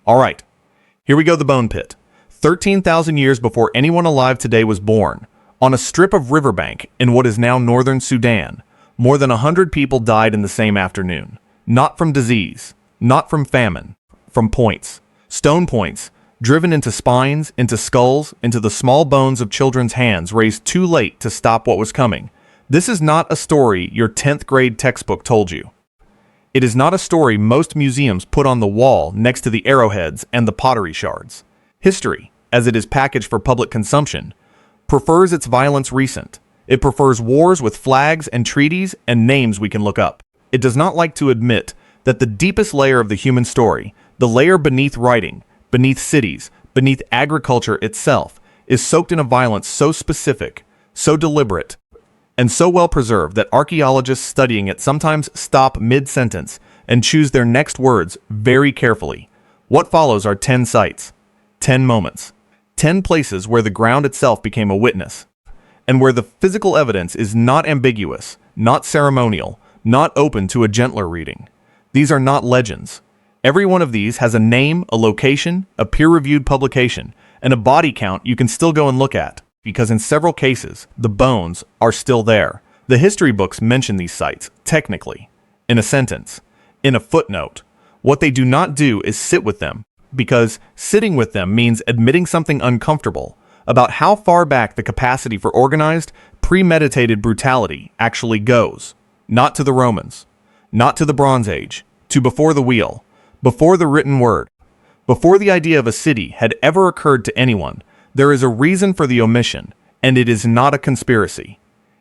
Alright, here we go, the bone pit. 13,000 years before anyone alive today was born, on a strip of riverbank in what is now northern Sudan, more than 100 people died in the same afternoon. Not from disease, not from famine, from points. Stone points, driven into spines, into skulls, into the small bones of children's hands raised too late to stop what was coming. This is not a story your 10th grade textbook told you. It is not a story most museums put on the wall next to the arrowheads and the pottery shards. History, as it is packaged for public consumption, prefers its violence recent. It prefers wars with flags and treaties and names we can look up. It does not like to admit that the deepest layer of the human story, the layer beneath writing, beneath cities, beneath agriculture itself, is soaked in a violence so specific, so deliberate, and so well preserved that archaeologists studying it sometimes stop mid-sentence and choose their next words very carefully. What follows are 10 sites, 10 moments, 10 places where the ground itself became a witness, and where the physical evidence is not ambiguous, not ceremonial, not open to a gentler reading. These are not legends. Every one of these has a name, a location, a peer-reviewed publication, and a body count you can still go and look at, because in several cases, the bones are still there. The history books mention these sites, technically, in a sentence, in a footnote. What they do not do is sit with them, because sitting with them means admitting something uncomfortable about how far back the capacity for organized, premeditated brutality actually goes. Not to the Romans, not to the Bronze Age, to before the wheel, before the written word, before the idea of a city had ever occurred to anyone. There is a reason for the omission, and it is not a conspiracy.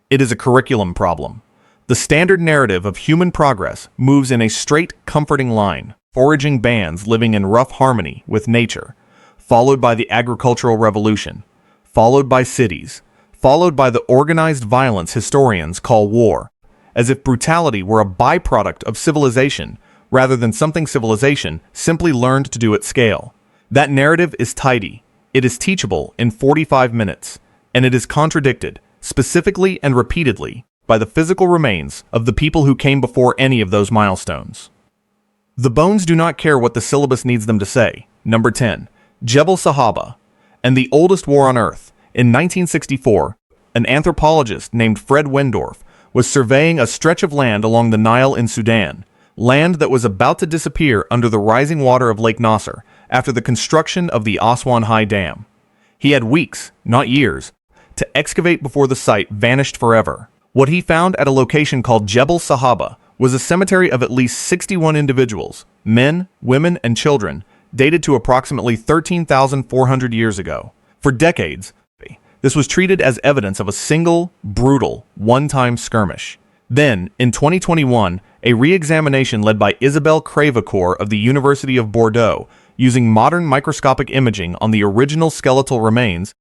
It is a curriculum problem. The standard narrative of human progress moves in a straight, comforting line, foraging bands living in rough harmony with nature, followed by the agricultural revolution, followed by cities, followed by the organized violence historians call war, as if brutality were a byproduct of civilization rather than something civilization simply learned to do at scale. That narrative is tidy. It is teachable in 45 minutes, and it is contradicted, specifically and repeatedly, by the physical remains of the people who came before any of those milestones. The bones do not care what the syllabus needs them to say. Number 10. Jebel Sahaba, and the oldest war on Earth. In 1964, an anthropologist named Fred Wendorf was surveying a stretch of land along the Nile in Sudan, land that was about to disappear under the rising water of Lake Nasser after the construction of the Aswan High Dam. He had weeks, not years, to excavate before the site vanished forever. What he found at a location called Jebel Sahaba was a cemetery of at least 61 individuals, men, women, and children, dated to approximately 13,400 years ago. For decades, this was treated as evidence of a single, brutal, one-time skirmish. Then, in 2021, a re-examination led by Isabelle Crevecoeur of the University of Bordeaux, using modern microscopic imaging on the original skeletal remains,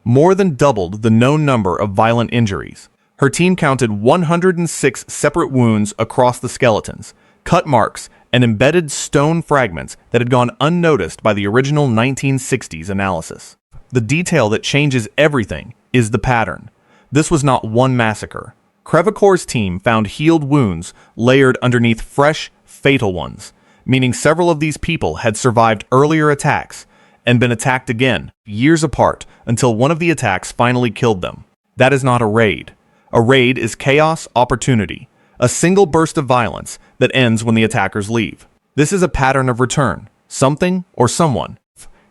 more than doubled the known number of violent injuries. Her team counted 106 separate wounds across the skeletons, cut marks, and embedded stone fragments that had gone unnoticed by the original 1960s analysis. The detail that changes everything is the pattern. This was not one massacre. Crevecoeur's team found healed wounds layered underneath fresh, fatal ones, meaning several of these people had survived earlier attacks and been attacked again, years apart, until one of the attacks finally killed them. That is not a raid. A raid is chaos, opportunity, a single burst of violence that ends when the attackers leave. This is a pattern of return. Something or someone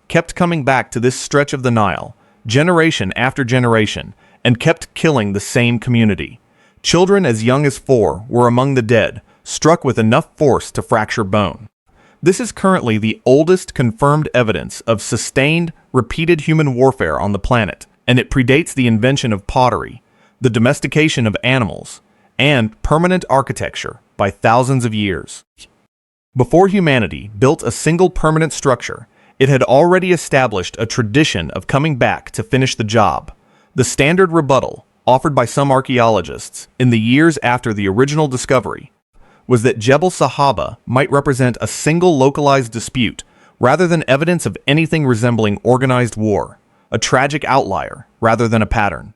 kept coming back to this stretch of the Nile, generation after generation, and kept killing the same community. Children as young as 4 were among the dead, struck with enough force to fracture bone. This is currently the oldest confirmed evidence of sustained, repeated human warfare on the planet, and it predates the invention of pottery, the domestication of animals, and permanent architecture by thousands of years. Before humanity built a single permanent structure, it had already established a tradition of coming back to finish the job. The standard rebuttal, offered by some archaeologists in the years after the original discovery, was that Jebel Sahaba might represent a single localized dispute rather than evidence of anything resembling organized war, a tragic outlier rather than a pattern.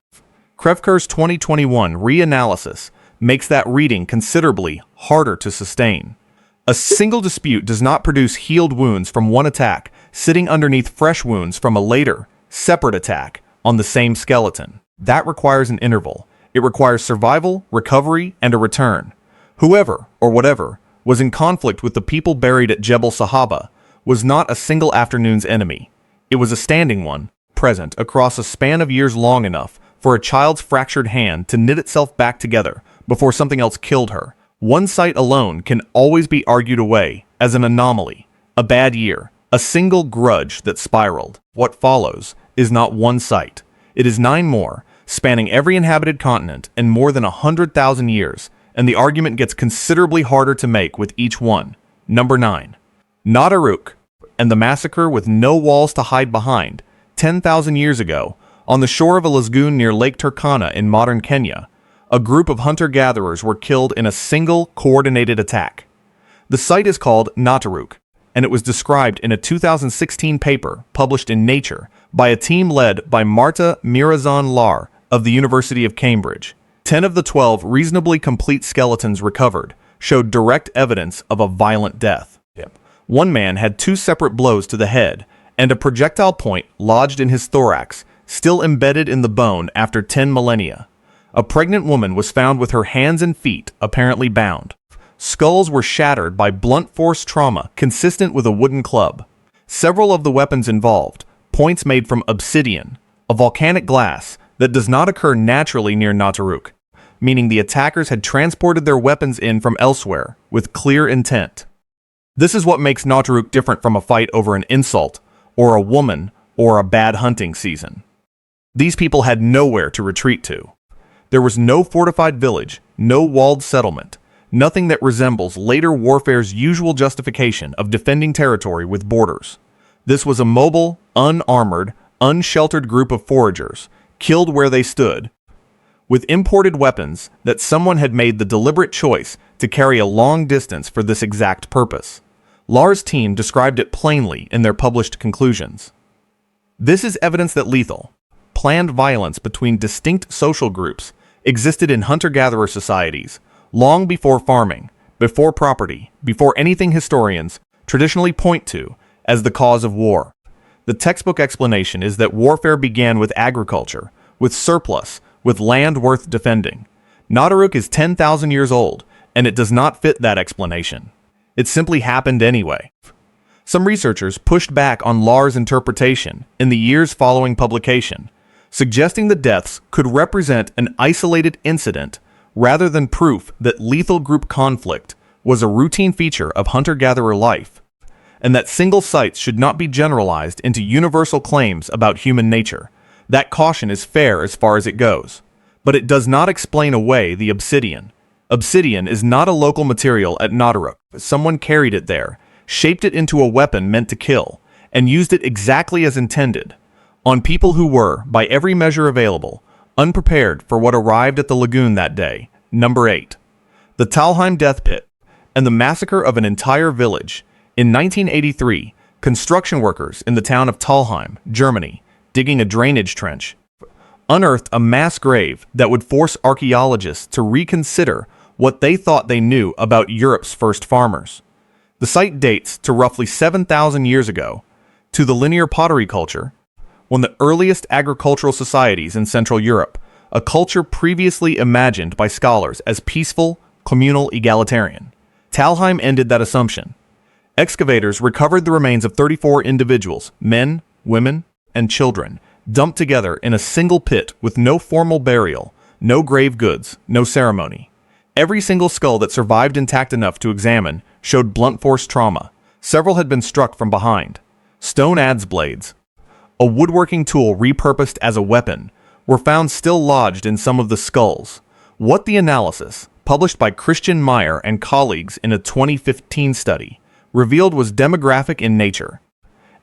Crevecoeur's 2021 reanalysis makes that reading considerably harder to sustain. A single dispute does not produce healed wounds from one attack sitting underneath fresh wounds from a later, separate attack on the same skeleton. That requires an interval. It requires survival, recovery, and a return. Whoever, or whatever, was in conflict with the people buried at Jebel Sahaba was not a single afternoon's enemy. It was a standing one, present across a span of years long enough for a child's fractured hand to knit itself back together before something else killed her. One site alone can always be argued away as an anomaly, a bad year, a single grudge that spiraled. What follows is not one site. It is 9 more, spanning every inhabited continent and more than 100,000 years, and the argument gets considerably harder to make with each one. Number 9. Nataruk and the massacre with no walls to hide behind. 10,000 years ago, on the shore of a lagoon near Lake Turkana in modern Kenya, a group of hunter-gatherers were killed in a single coordinated attack. The site is called Nataruk, and it was described in a 2016 paper published in Nature by a team led by Marta Mirazan-Lar of the University of Cambridge. 10 of the 12 reasonably complete skeletons recovered showed direct evidence of a violent death. One man had 2 separate blows to the head, and a projectile point lodged in his thorax, still embedded in the bone after 10 millennia. A pregnant woman was found with her hands and feet apparently bound. Skulls were shattered by blunt force trauma consistent with a wooden club. Several of the weapons involved, points made from obsidian, a volcanic glass that does not occur naturally near Nataruk, meaning the attackers had transported their weapons in from elsewhere with clear intent. This is what makes Nataruk different from a fight over an insult, or a woman, or a bad hunting season. These people had nowhere to retreat to. There was no fortified village, no walled settlement, nothing that resembles later warfare's usual justification of defending territory with borders. This was a mobile, unarmored, unsheltered group of foragers, killed where they stood, with imported weapons that someone had made the deliberate choice to carry a long distance for this exact purpose. Lar's team described it plainly in their published conclusions. This is evidence that lethal, planned violence between distinct social groups existed in hunter-gatherer societies long before farming, before property, before anything historians traditionally point to as the cause of war. The textbook explanation is that warfare began with agriculture, with surplus, with land worth defending. Nataruk is 10,000 years old, and it does not fit that explanation. It simply happened anyway. Some researchers pushed back on Lar's interpretation in the years following publication, suggesting the deaths could represent an isolated incident rather than proof that lethal group conflict was a routine feature of hunter-gatherer life, and that single sites should not be generalized into universal claims about human nature. That caution is fair as far as it goes, but it does not explain away the obsidian. Obsidian is not a local material at Nataruk. Someone carried it there, shaped it into a weapon meant to kill, and used it exactly as intended, on people who were, by every measure available, unprepared for what arrived at the lagoon that day. Number 8. The Talheim Death Pit and the massacre of an entire village. In 1983, construction workers in the town of Talheim, Germany, digging a drainage trench, unearthed a mass grave that would force archaeologists to reconsider what they thought they knew about Europe's first farmers. The site dates to roughly 7,000 years ago, to the linear pottery culture, one of the earliest agricultural societies in Central Europe, a culture previously imagined by scholars as peaceful, communal, egalitarian. Talheim ended that assumption. Excavators recovered the remains of 34 individuals, men, women, and children, dumped together in a single pit with no formal burial, no grave goods, no ceremony. Every single skull that survived intact enough to examine showed blunt force trauma. Several had been struck from behind. Stone adze blades, a woodworking tool repurposed as a weapon, were found still lodged in some of the skulls. What the analysis, published by Christian Meyer and colleagues in a 2015 study, revealed was demographic in nature.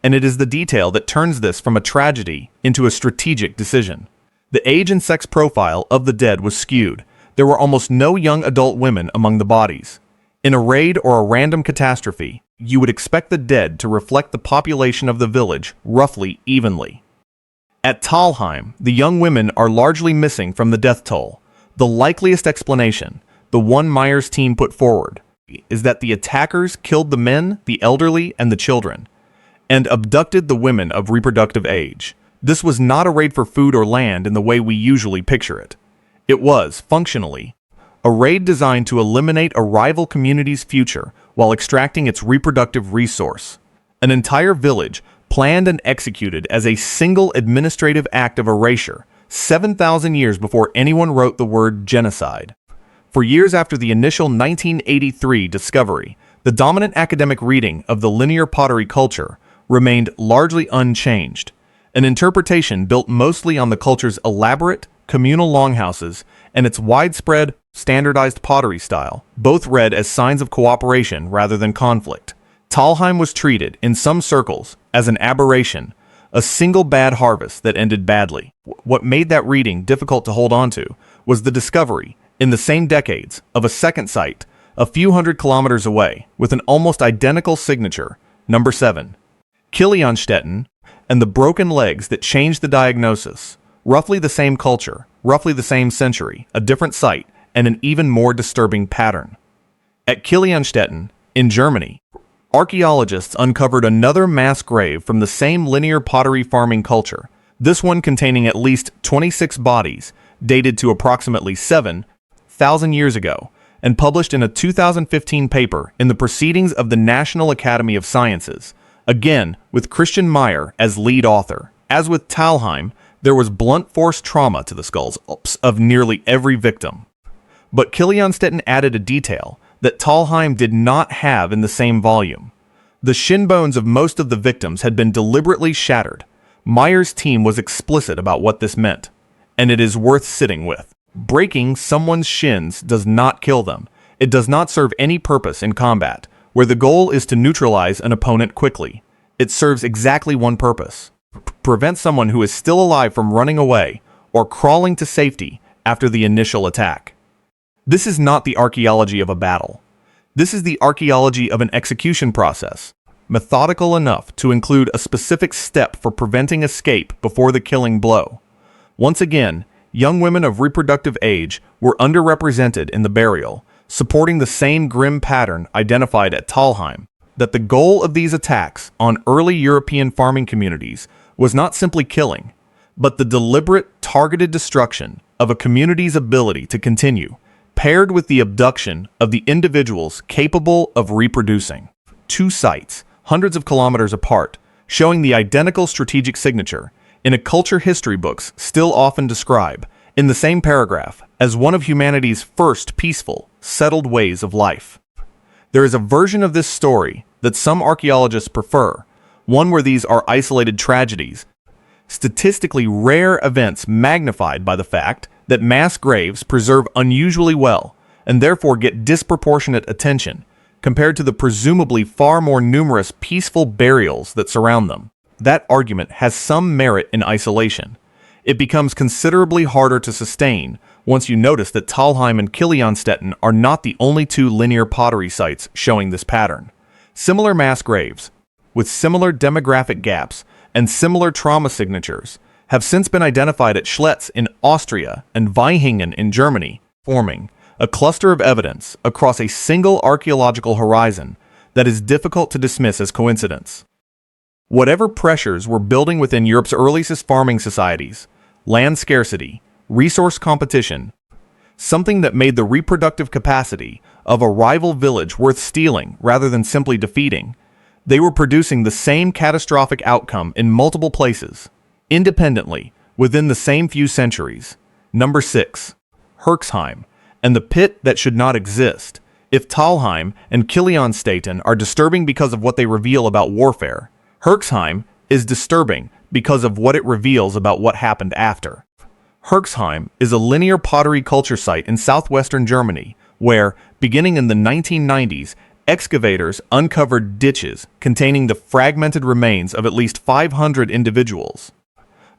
And it is the detail that turns this from a tragedy into a strategic decision. The age and sex profile of the dead was skewed. There were almost no young adult women among the bodies. In a raid or a random catastrophe, you would expect the dead to reflect the population of the village roughly evenly. At Talheim, the young women are largely missing from the death toll. The likeliest explanation, the one Meyer's team put forward, is that the attackers killed the men, the elderly, and the children, and abducted the women of reproductive age. This was not a raid for food or land in the way we usually picture it. It was, functionally, a raid designed to eliminate a rival community's future while extracting its reproductive resource. An entire village planned and executed as a single administrative act of erasure 7,000 years before anyone wrote the word genocide. For years after the initial 1983 discovery, the dominant academic reading of the linear pottery culture remained largely unchanged, an interpretation built mostly on the culture's elaborate, communal longhouses and its widespread, standardized pottery style, both read as signs of cooperation rather than conflict. Talheim was treated, in some circles, as an aberration, a single bad harvest that ended badly. What made that reading difficult to hold on to was the discovery, in the same decades, of a second site, a few hundred kilometers away, with an almost identical signature, number 7. Kilianstädten, and the broken legs that changed the diagnosis. Roughly the same culture, roughly the same century, a different site, and an even more disturbing pattern. At Kilianstädten, in Germany, archaeologists uncovered another mass grave from the same linear pottery farming culture, this one containing at least 26 bodies, dated to approximately 7,000 years ago, and published in a 2015 paper in the Proceedings of the National Academy of Sciences, again with Christian Meyer as lead author. As with Talheim, there was blunt force trauma to the skulls of nearly every victim. But Kilianstädten added a detail that Talheim did not have in the same volume. The shin bones of most of the victims had been deliberately shattered. Meyer's team was explicit about what this meant, and it is worth sitting with. Breaking someone's shins does not kill them. It does not serve any purpose in combat, where the goal is to neutralize an opponent quickly. It serves exactly one purpose: prevent someone who is still alive from running away or crawling to safety after the initial attack. This is not the archaeology of a battle. This is the archaeology of an execution process, methodical enough to include a specific step for preventing escape before the killing blow. Once again, young women of reproductive age were underrepresented in the burial, supporting the same grim pattern identified at Talheim, that the goal of these attacks on early European farming communities was not simply killing, but the deliberate, targeted destruction of a community's ability to continue, paired with the abduction of the individuals capable of reproducing. Two sites, hundreds of kilometers apart, showing the identical strategic signature, in a culture history books still often describe, in the same paragraph, as one of humanity's first peaceful, settled ways of life. There is a version of this story that some archaeologists prefer, one where these are isolated tragedies, statistically rare events magnified by the fact that mass graves preserve unusually well and therefore get disproportionate attention compared to the presumably far more numerous peaceful burials that surround them. That argument has some merit in isolation. It becomes considerably harder to sustain once you notice that Talheim and Kilianstädten are not the only two linear pottery sites showing this pattern. Similar mass graves, with similar demographic gaps and similar trauma signatures, have since been identified at Schletz in Austria and Vaihingen in Germany, forming a cluster of evidence across a single archaeological horizon that is difficult to dismiss as coincidence. Whatever pressures were building within Europe's earliest farming societies, land scarcity, resource competition, something that made the reproductive capacity of a rival village worth stealing rather than simply defeating, they were producing the same catastrophic outcome in multiple places, independently, within the same few centuries. Number 6. Herxheim, and the pit that should not exist. If Talheim and Kilianstädten are disturbing because of what they reveal about warfare, Herxheim is disturbing because of what it reveals about what happened after. Herxheim is a linear pottery culture site in southwestern Germany where, beginning in the 1990s, excavators uncovered ditches containing the fragmented remains of at least 500 individuals.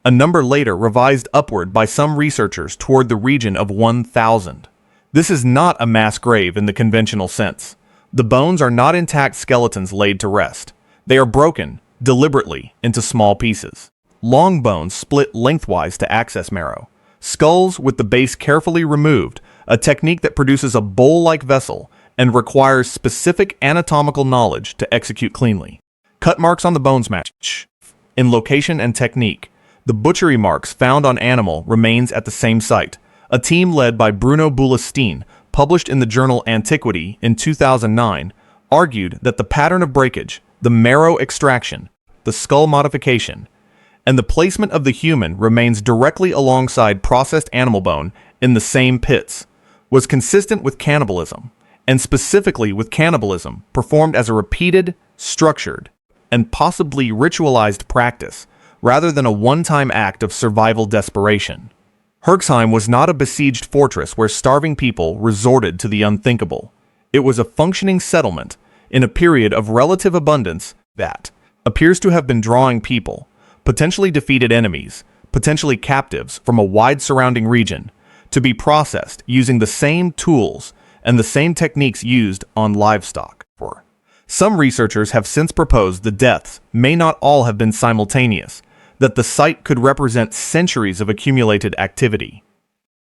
A number later revised upward by some researchers toward the region of 1,000. This is not a mass grave in the conventional sense. The bones are not intact skeletons laid to rest. They are broken, deliberately, into small pieces. Long bones split lengthwise to access marrow. Skulls with the base carefully removed, a technique that produces a bowl-like vessel and requires specific anatomical knowledge to execute cleanly. Cut marks on the bones match in location and technique. The butchery marks found on animal remains at the same site. A team led by Bruno Boulestein, published in the journal Antiquity in 2009, argued that the pattern of breakage, the marrow extraction, the skull modification, and the placement of the human remains directly alongside processed animal bone in the same pits, was consistent with cannibalism, and specifically with cannibalism performed as a repeated, structured, and possibly ritualized practice, rather than a one-time act of survival desperation. Herxheim was not a besieged fortress where starving people resorted to the unthinkable. It was a functioning settlement in a period of relative abundance that appears to have been drawing people, potentially defeated enemies, potentially captives from a wide surrounding region, to be processed using the same tools and the same techniques used on livestock. Some researchers have since proposed the deaths may not all have been simultaneous, that the site could represent centuries of accumulated activity.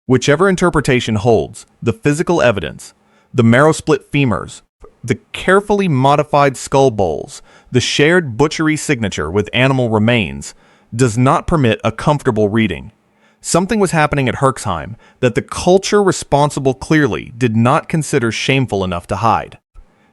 Whichever interpretation holds, the physical evidence, the marrow-split femurs, the carefully modified skull bowls, the shared butchery signature with animal remains, does not permit a comfortable reading. Something was happening at Herxheim that the culture responsible clearly did not consider shameful enough to hide.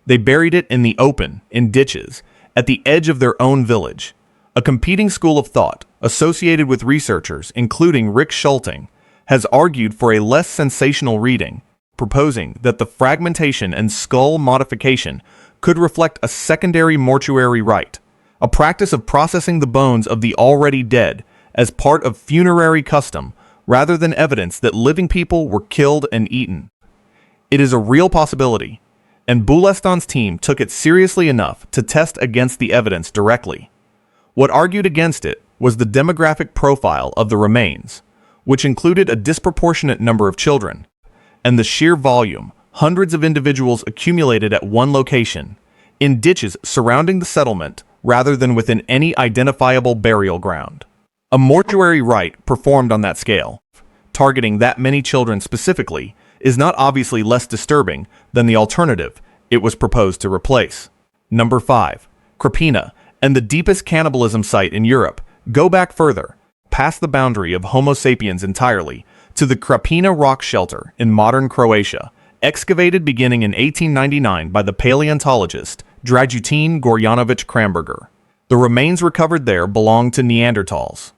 They buried it in the open, in ditches, at the edge of their own village. A competing school of thought, associated with researchers, including Rick Schulting, has argued for a less sensational reading, proposing that the fragmentation and skull modification could reflect a secondary mortuary rite, a practice of processing the bones of the already dead as part of funerary custom, rather than evidence that living people were killed and eaten. It is a real possibility, and Boulestein's team took it seriously enough to test against the evidence directly. What argued against it was the demographic profile of the remains, which included a disproportionate number of children, and the sheer volume, hundreds of individuals accumulated at one location, in ditches surrounding the settlement rather than within any identifiable burial ground. A mortuary rite performed on that scale, targeting that many children specifically, is not obviously less disturbing than the alternative it was proposed to replace. Number 5. Krapina, and the deepest cannibalism site in Europe, go back further, past the boundary of Homo sapiens entirely, to the Krapina rock shelter in modern Croatia, excavated beginning in 1899 by the paleontologist Dragutin Gorjanović Kramberger. The remains recovered there belong to Neanderthals,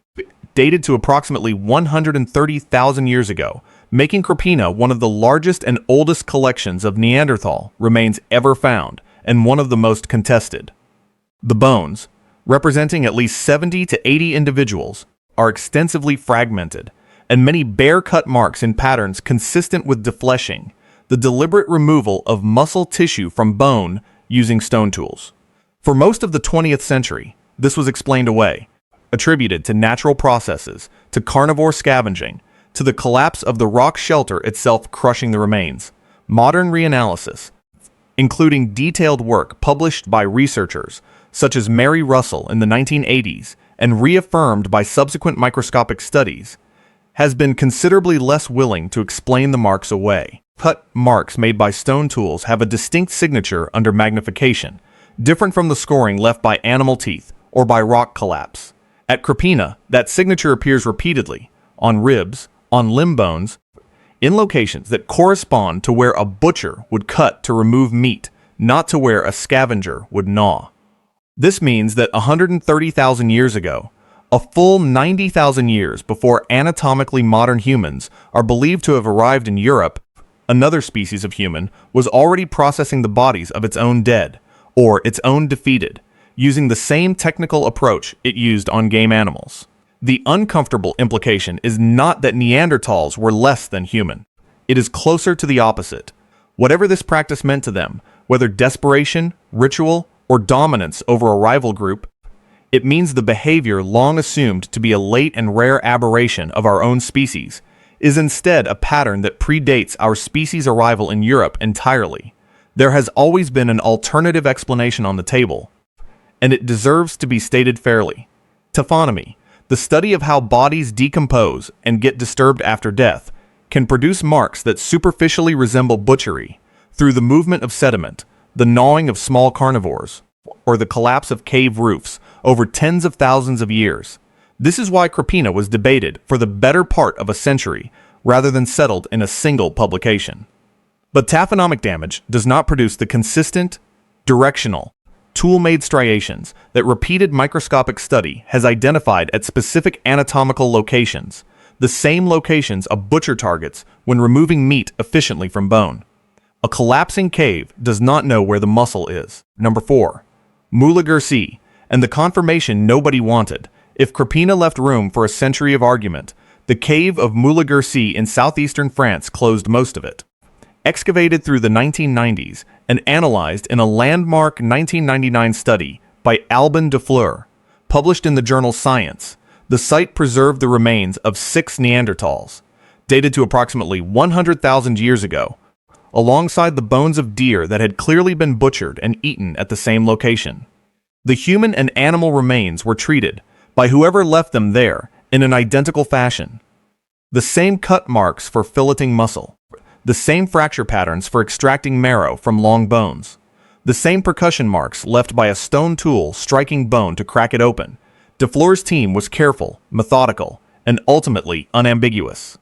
dated to approximately 130,000 years ago, making Krapina one of the largest and oldest collections of Neanderthal remains ever found, and one of the most contested. The bones, representing at least 70 to 80 individuals, are extensively fragmented, and many bare cut marks in patterns consistent with defleshing, the deliberate removal of muscle tissue from bone using stone tools. For most of the 20th century, this was explained away, attributed to natural processes, to carnivore scavenging, to the collapse of the rock shelter itself crushing the remains. Modern reanalysis, including detailed work published by researchers such as Mary Russell in the 1980s and reaffirmed by subsequent microscopic studies, has been considerably less willing to explain the marks away. Cut marks made by stone tools have a distinct signature under magnification, different from the scoring left by animal teeth or by rock collapse. At Krapina, that signature appears repeatedly, on ribs, on limb bones, in locations that correspond to where a butcher would cut to remove meat, not to where a scavenger would gnaw. This means that 130,000 years ago, a full 90,000 years before anatomically modern humans are believed to have arrived in Europe, another species of human was already processing the bodies of its own dead, or its own defeated, using the same technical approach it used on game animals. The uncomfortable implication is not that Neanderthals were less than human. It is closer to the opposite. Whatever this practice meant to them, whether desperation, ritual, or dominance over a rival group, it means the behavior long assumed to be a late and rare aberration of our own species is instead a pattern that predates our species' arrival in Europe entirely. There has always been an alternative explanation on the table, and it deserves to be stated fairly. Taphonomy, the study of how bodies decompose and get disturbed after death, can produce marks that superficially resemble butchery, through the movement of sediment, the gnawing of small carnivores, or the collapse of cave roofs over tens of thousands of years. This is why Krapina was debated for the better part of a century, rather than settled in a single publication. But taphonomic damage does not produce the consistent, directional, tool-made striations that repeated microscopic study has identified at specific anatomical locations, the same locations a butcher targets when removing meat efficiently from bone. A collapsing cave does not know where the muscle is. Number 4. Moula-Guercy, and the confirmation nobody wanted. If Krapina left room for a century of argument, the cave of Moula-Guercy in southeastern France closed most of it. Excavated through the 1990s and analyzed in a landmark 1999 study by Albin de Fleur, published in the journal Science, the site preserved the remains of 6 Neanderthals, dated to approximately 100,000 years ago, alongside the bones of deer that had clearly been butchered and eaten at the same location. The human and animal remains were treated, by whoever left them there, in an identical fashion. The same cut marks for filleting muscle, the same fracture patterns for extracting marrow from long bones, the same percussion marks left by a stone tool striking bone to crack it open. De Fleur's team was careful, methodical, and ultimately unambiguous.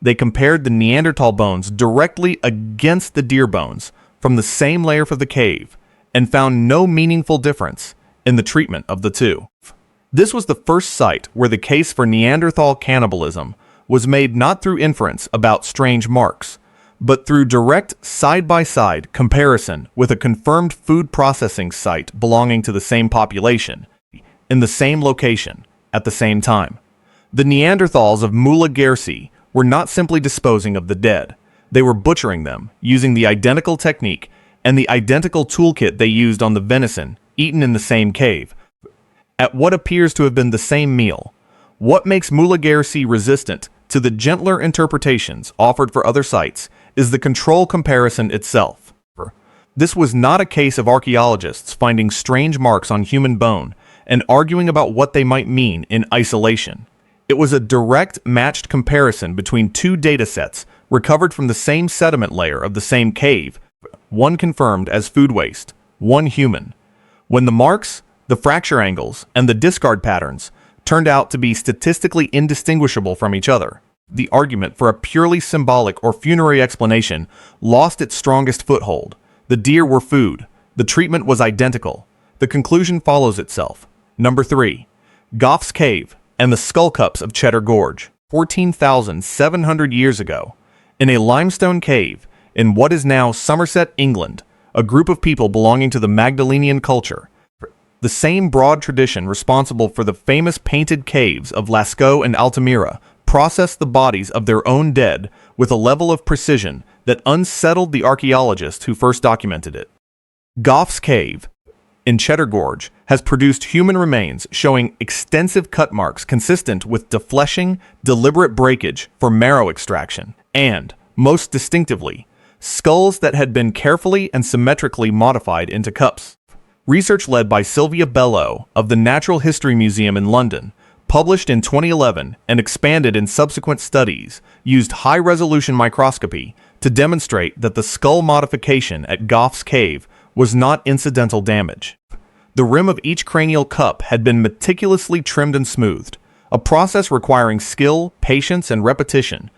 They compared the Neanderthal bones directly against the deer bones from the same layer of the cave and found no meaningful difference in the treatment of the two. This was the first site where the case for Neanderthal cannibalism was made not through inference about strange marks, but through direct side-by-side comparison with a confirmed food processing site belonging to the same population, in the same location, at the same time. The Neanderthals of Moula-Guercy were not simply disposing of the dead, they were butchering them using the identical technique and the identical toolkit they used on the venison eaten in the same cave, at what appears to have been the same meal. What makes Moula-Guercy resistant to the gentler interpretations offered for other sites is the control comparison itself. This was not a case of archaeologists finding strange marks on human bone and arguing about what they might mean in isolation. It was a direct matched comparison between 2 datasets recovered from the same sediment layer of the same cave, one confirmed as food waste, one human. When the marks, the fracture angles, and the discard patterns turned out to be statistically indistinguishable from each other, the argument for a purely symbolic or funerary explanation lost its strongest foothold. The deer were food. The treatment was identical. The conclusion follows itself. Number 3. Gough's Cave and the skull cups of Cheddar Gorge. 14,700 years ago, in a limestone cave in what is now Somerset, England, a group of people belonging to the Magdalenian culture, the same broad tradition responsible for the famous painted caves of Lascaux and Altamira, processed the bodies of their own dead with a level of precision that unsettled the archaeologists who first documented it. Gough's Cave in Cheddar Gorge has produced human remains showing extensive cut marks consistent with defleshing, deliberate breakage for marrow extraction, and, most distinctively, skulls that had been carefully and symmetrically modified into cups. Research led by Sylvia Bellow of the Natural History Museum in London, published in 2011 and expanded in subsequent studies, used high-resolution microscopy to demonstrate that the skull modification at Gough's Cave was not incidental damage. The rim of each cranial cup had been meticulously trimmed and smoothed, a process requiring skill, patience, and repetition.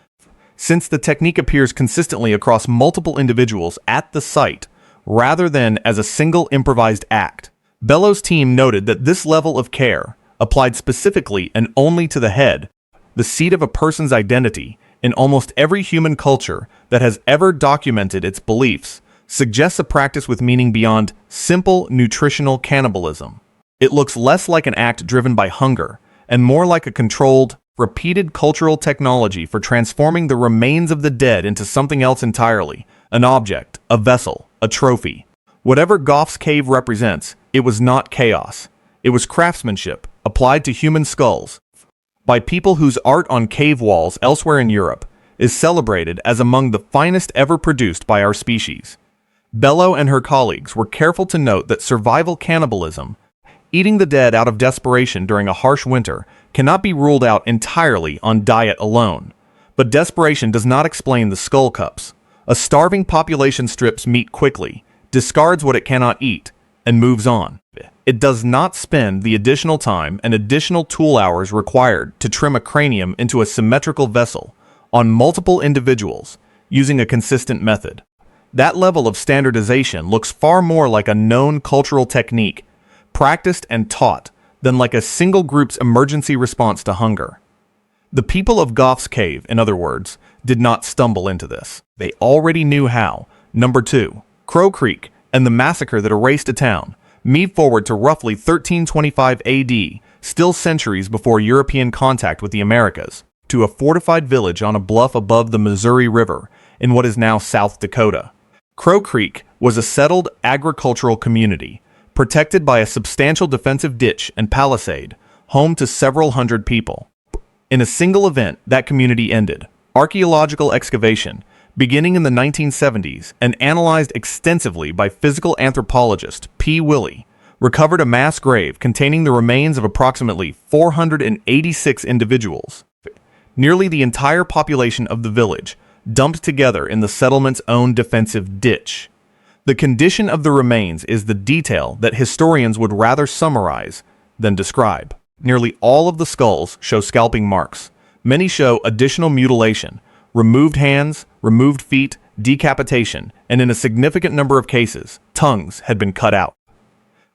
Since the technique appears consistently across multiple individuals at the site, rather than as a single improvised act, Bellow's team noted that this level of care, applied specifically and only to the head, the seat of a person's identity, in almost every human culture that has ever documented its beliefs, suggests a practice with meaning beyond simple nutritional cannibalism. It looks less like an act driven by hunger, and more like a controlled, repeated cultural technology for transforming the remains of the dead into something else entirely, an object, a vessel, a trophy. Whatever Gough's Cave represents, it was not chaos. It was craftsmanship, applied to human skulls, by people whose art on cave walls elsewhere in Europe is celebrated as among the finest ever produced by our species. Bellow and her colleagues were careful to note that survival cannibalism, eating the dead out of desperation during a harsh winter, cannot be ruled out entirely on diet alone. But desperation does not explain the skull cups. A starving population strips meat quickly, discards what it cannot eat, and moves on. It does not spend the additional time and additional tool hours required to trim a cranium into a symmetrical vessel on multiple individuals using a consistent method. That level of standardization looks far more like a known cultural technique, practiced and taught, than like a single group's emergency response to hunger. The people of Gough's cave, in other words, did not stumble into this. They already knew how. Number 2, Crow Creek and the massacre that erased a town. Move forward to roughly 1325 AD, still centuries before European contact with the Americas, to a fortified village on a bluff above the Missouri River in what is now South Dakota. Crow Creek was a settled agricultural community, protected by a substantial defensive ditch and palisade, home to several hundred people. In a single event, that community ended. Archaeological excavation, beginning in the 1970s and analyzed extensively by physical anthropologist P. Willey, recovered a mass grave containing the remains of approximately 486 individuals. Nearly the entire population of the village, dumped together in the settlement's own defensive ditch. The condition of the remains is the detail that historians would rather summarize than describe. Nearly all of the skulls show scalping marks. Many show additional mutilation, removed hands, removed feet, decapitation, and in a significant number of cases, tongues had been cut out.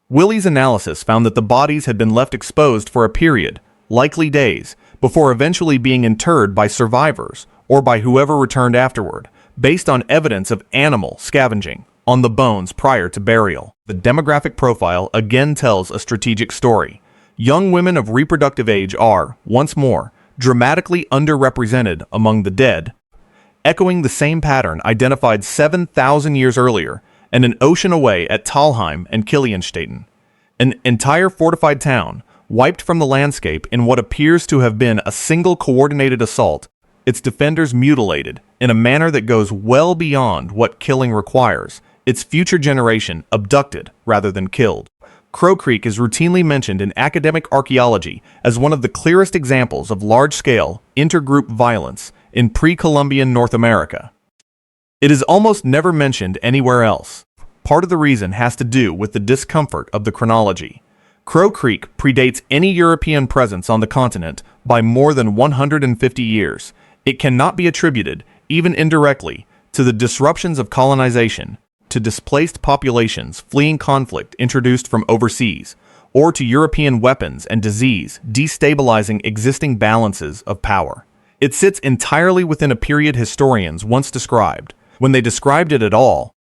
Willey's analysis found that the bodies had been left exposed for a period, likely days, before eventually being interred by survivors or by whoever returned afterward, based on evidence of animal scavenging on the bones prior to burial. The demographic profile again tells a strategic story. Young women of reproductive age are, once more, dramatically underrepresented among the dead, echoing the same pattern identified 7,000 years earlier and an ocean away at Talheim and Kilianstädten. An entire fortified town, wiped from the landscape in what appears to have been a single coordinated assault, its defenders mutilated in a manner that goes well beyond what killing requires, its future generation abducted rather than killed. Crow Creek is routinely mentioned in academic archaeology as one of the clearest examples of large-scale, intergroup violence in pre-Columbian North America. It is almost never mentioned anywhere else. Part of the reason has to do with the discomfort of the chronology. Crow Creek predates any European presence on the continent by more than 150 years. It cannot be attributed, even indirectly, to the disruptions of colonization, to displaced populations fleeing conflict introduced from overseas, or to European weapons and disease destabilizing existing balances of power. It sits entirely within a period historians once described, when they described it at all,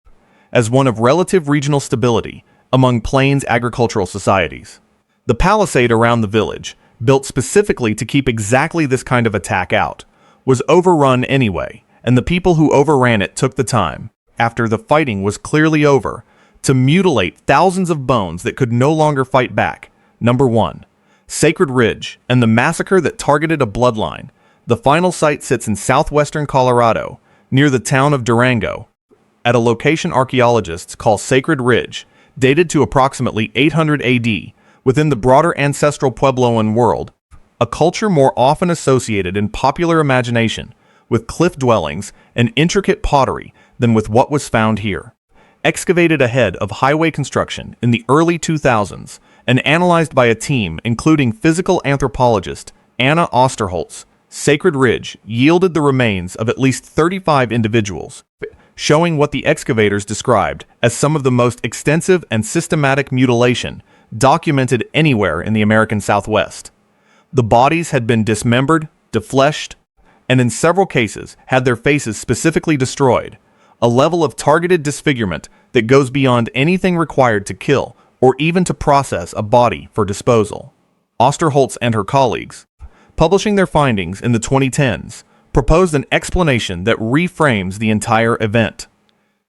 as one of relative regional stability among plains agricultural societies. The palisade around the village, built specifically to keep exactly this kind of attack out, was overrun anyway, and the people who overran it took the time, after the fighting was clearly over, to mutilate thousands of bones that could no longer fight back. Number 1. Sacred Ridge and the massacre that targeted a bloodline. The final site sits in southwestern Colorado, near the town of Durango, at a location archaeologists call Sacred Ridge, dated to approximately 800 AD, within the broader ancestral Puebloan world, a culture more often associated in popular imagination with cliff dwellings and intricate pottery than with what was found here. Excavated ahead of highway construction in the early 2000s and analyzed by a team including physical anthropologist Anna Osterholz, Sacred Ridge yielded the remains of at least 35 individuals, showing what the excavators described as some of the most extensive and systematic mutilation documented anywhere in the American Southwest. The bodies had been dismembered, defleshed, and in several cases had their faces specifically destroyed, a level of targeted disfigurement that goes beyond anything required to kill or even to process a body for disposal. Osterholz and her colleagues, publishing their findings in the 2010s, proposed an explanation that reframes the entire event.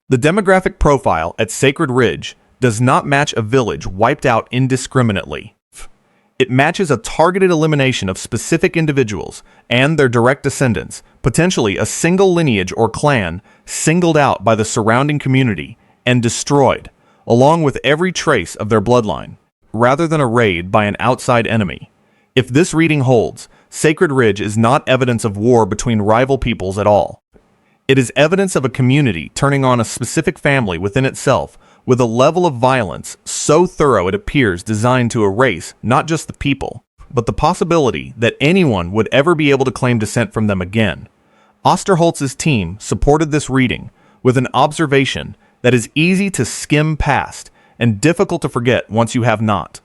The demographic profile at Sacred Ridge does not match a village wiped out indiscriminately. It matches a targeted elimination of specific individuals and their direct descendants, potentially a single lineage or clan singled out by the surrounding community and destroyed, along with every trace of their bloodline, rather than a raid by an outside enemy. If this reading holds, Sacred Ridge is not evidence of war between rival peoples at all. It is evidence of a community turning on a specific family within itself with a level of violence so thorough it appears designed to erase not just the people, but the possibility that anyone would ever be able to claim descent from them again. Osterholz's team supported this reading with an observation that is easy to skim past and difficult to forget once you have not.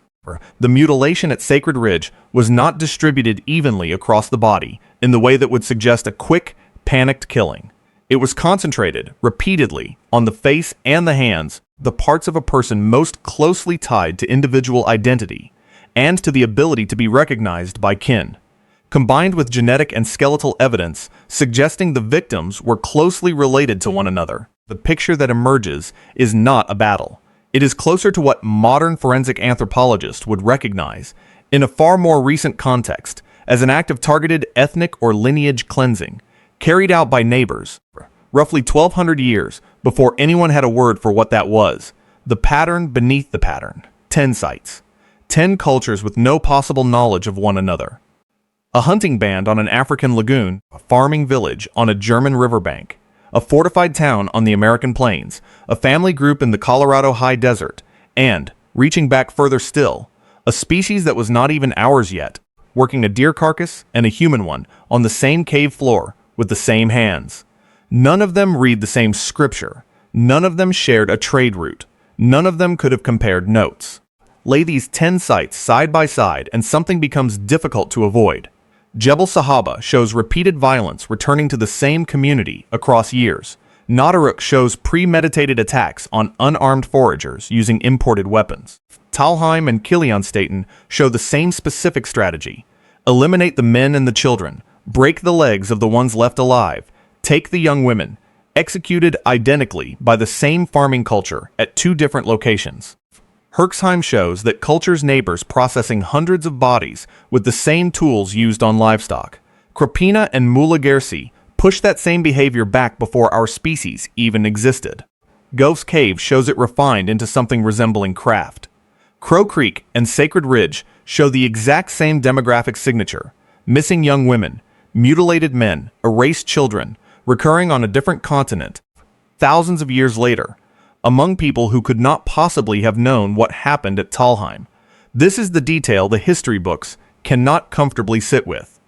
The mutilation at Sacred Ridge was not distributed evenly across the body in the way that would suggest a quick, panicked killing. It was concentrated repeatedly on the face and the hands, the parts of a person most closely tied to individual identity and to the ability to be recognized by kin, combined with genetic and skeletal evidence suggesting the victims were closely related to one another. The picture that emerges is not a battle. It is closer to what modern forensic anthropologists would recognize, in a far more recent context, as an act of targeted ethnic or lineage cleansing, carried out by neighbors, roughly 1,200 years before anyone had a word for what that was. The pattern beneath the pattern. 10 sites. 10 cultures with no possible knowledge of one another. A hunting band on an African lagoon, a farming village on a German riverbank, a fortified town on the American plains, a family group in the Colorado high desert, and, reaching back further still, a species that was not even ours yet, working a deer carcass and a human one on the same cave floor with the same hands. None of them read the same scripture. None of them shared a trade route. None of them could have compared notes. Lay these 10 sites side by side and something becomes difficult to avoid. Jebel Sahaba shows repeated violence returning to the same community across years. Nataruk shows premeditated attacks on unarmed foragers using imported weapons. Talheim and Kilianstädten show the same specific strategy. Eliminate the men and the children, break the legs of the ones left alive, take the young women, executed identically by the same farming culture at 2 different locations. Herxheim shows that cultures' neighbors processing hundreds of bodies with the same tools used on livestock. Krapina and Moula-Guercy push that same behavior back before our species even existed. Gough's cave shows it refined into something resembling craft. Crow Creek and Sacred Ridge show the exact same demographic signature: missing young women, mutilated men, erased children, recurring on a different continent, thousands of years later, among people who could not possibly have known what happened at Talheim. This is the detail the history books cannot comfortably sit with.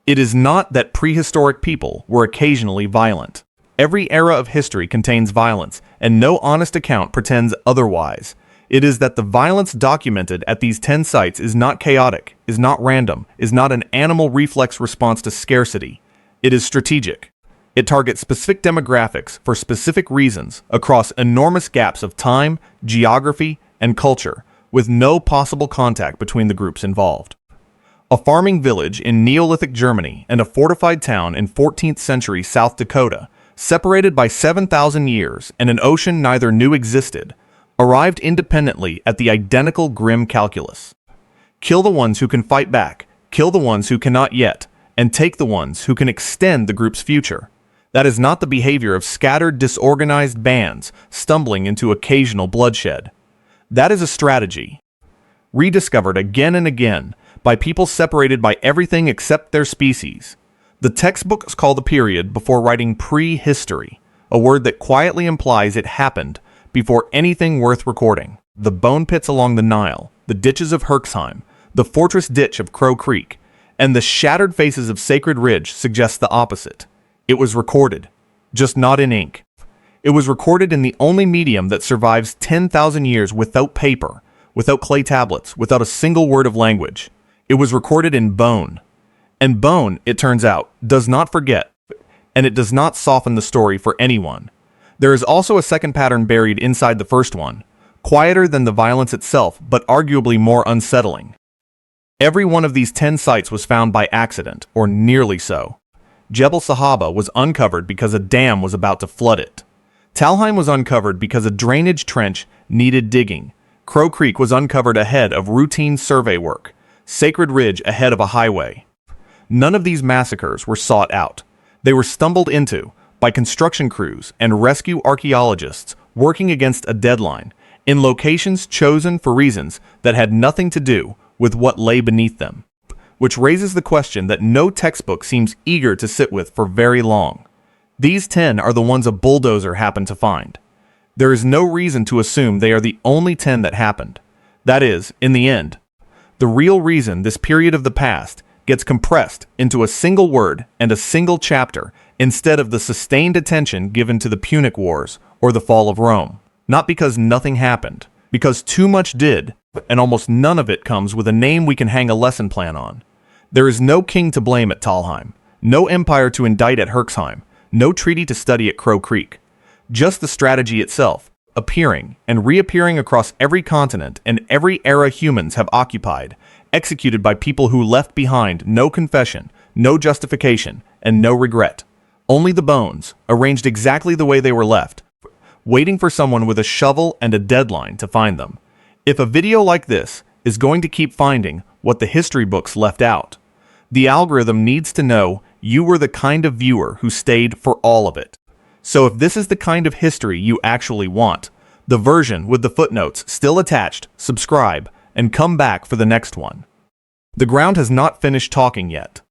It is not that prehistoric people were occasionally violent. Every era of history contains violence, and no honest account pretends otherwise. It is that the violence documented at these 10 sites is not chaotic, is not random, is not an animal reflex response to scarcity. It is strategic. It targets specific demographics for specific reasons across enormous gaps of time, geography, and culture, with no possible contact between the groups involved. A farming village in Neolithic Germany and a fortified town in 14th century South Dakota, separated by 7,000 years and an ocean neither knew existed, arrived independently at the identical grim calculus. Kill the ones who can fight back, kill the ones who cannot yet, and take the ones who can extend the group's future. That is not the behavior of scattered, disorganized bands stumbling into occasional bloodshed. That is a strategy, rediscovered again and again by people separated by everything except their species. The textbooks call the period before writing prehistory, a word that quietly implies it happened before anything worth recording. The bone pits along the Nile, the ditches of Herxheim, the fortress ditch of Crow Creek, and the shattered faces of Sacred Ridge suggest the opposite. It was recorded, just not in ink. It was recorded in the only medium that survives 10,000 years without paper, without clay tablets, without a single word of language. It was recorded in bone. And bone, it turns out, does not forget, and it does not soften the story for anyone. There is also a second pattern buried inside the first one, quieter than the violence itself, but arguably more unsettling. Every one of these 10 sites was found by accident, or nearly so. Jebel Sahaba was uncovered because a dam was about to flood it. Talheim was uncovered because a drainage trench needed digging. Crow Creek was uncovered ahead of routine survey work. Sacred Ridge ahead of a highway. None of these massacres were sought out. They were stumbled into by construction crews and rescue archaeologists working against a deadline in locations chosen for reasons that had nothing to do with what lay beneath them. Which raises the question that no textbook seems eager to sit with for very long. These 10 are the ones a bulldozer happened to find. There is no reason to assume they are the only 10 that happened. That is, in the end, the real reason this period of the past gets compressed into a single word and a single chapter instead of the sustained attention given to the Punic Wars or the fall of Rome. Not because nothing happened, because too much did, and almost none of it comes with a name we can hang a lesson plan on. There is no king to blame at Talheim, no empire to indict at Herxheim, no treaty to study at Crow Creek. Just the strategy itself, appearing and reappearing across every continent and every era humans have occupied, executed by people who left behind no confession, no justification, and no regret. Only the bones, arranged exactly the way they were left, waiting for someone with a shovel and a deadline to find them. If a video like this is going to keep finding what the history books left out, the algorithm needs to know you were the kind of viewer who stayed for all of it. So if this is the kind of history you actually want, the version with the footnotes still attached, subscribe, and come back for the next one. The ground has not finished talking yet.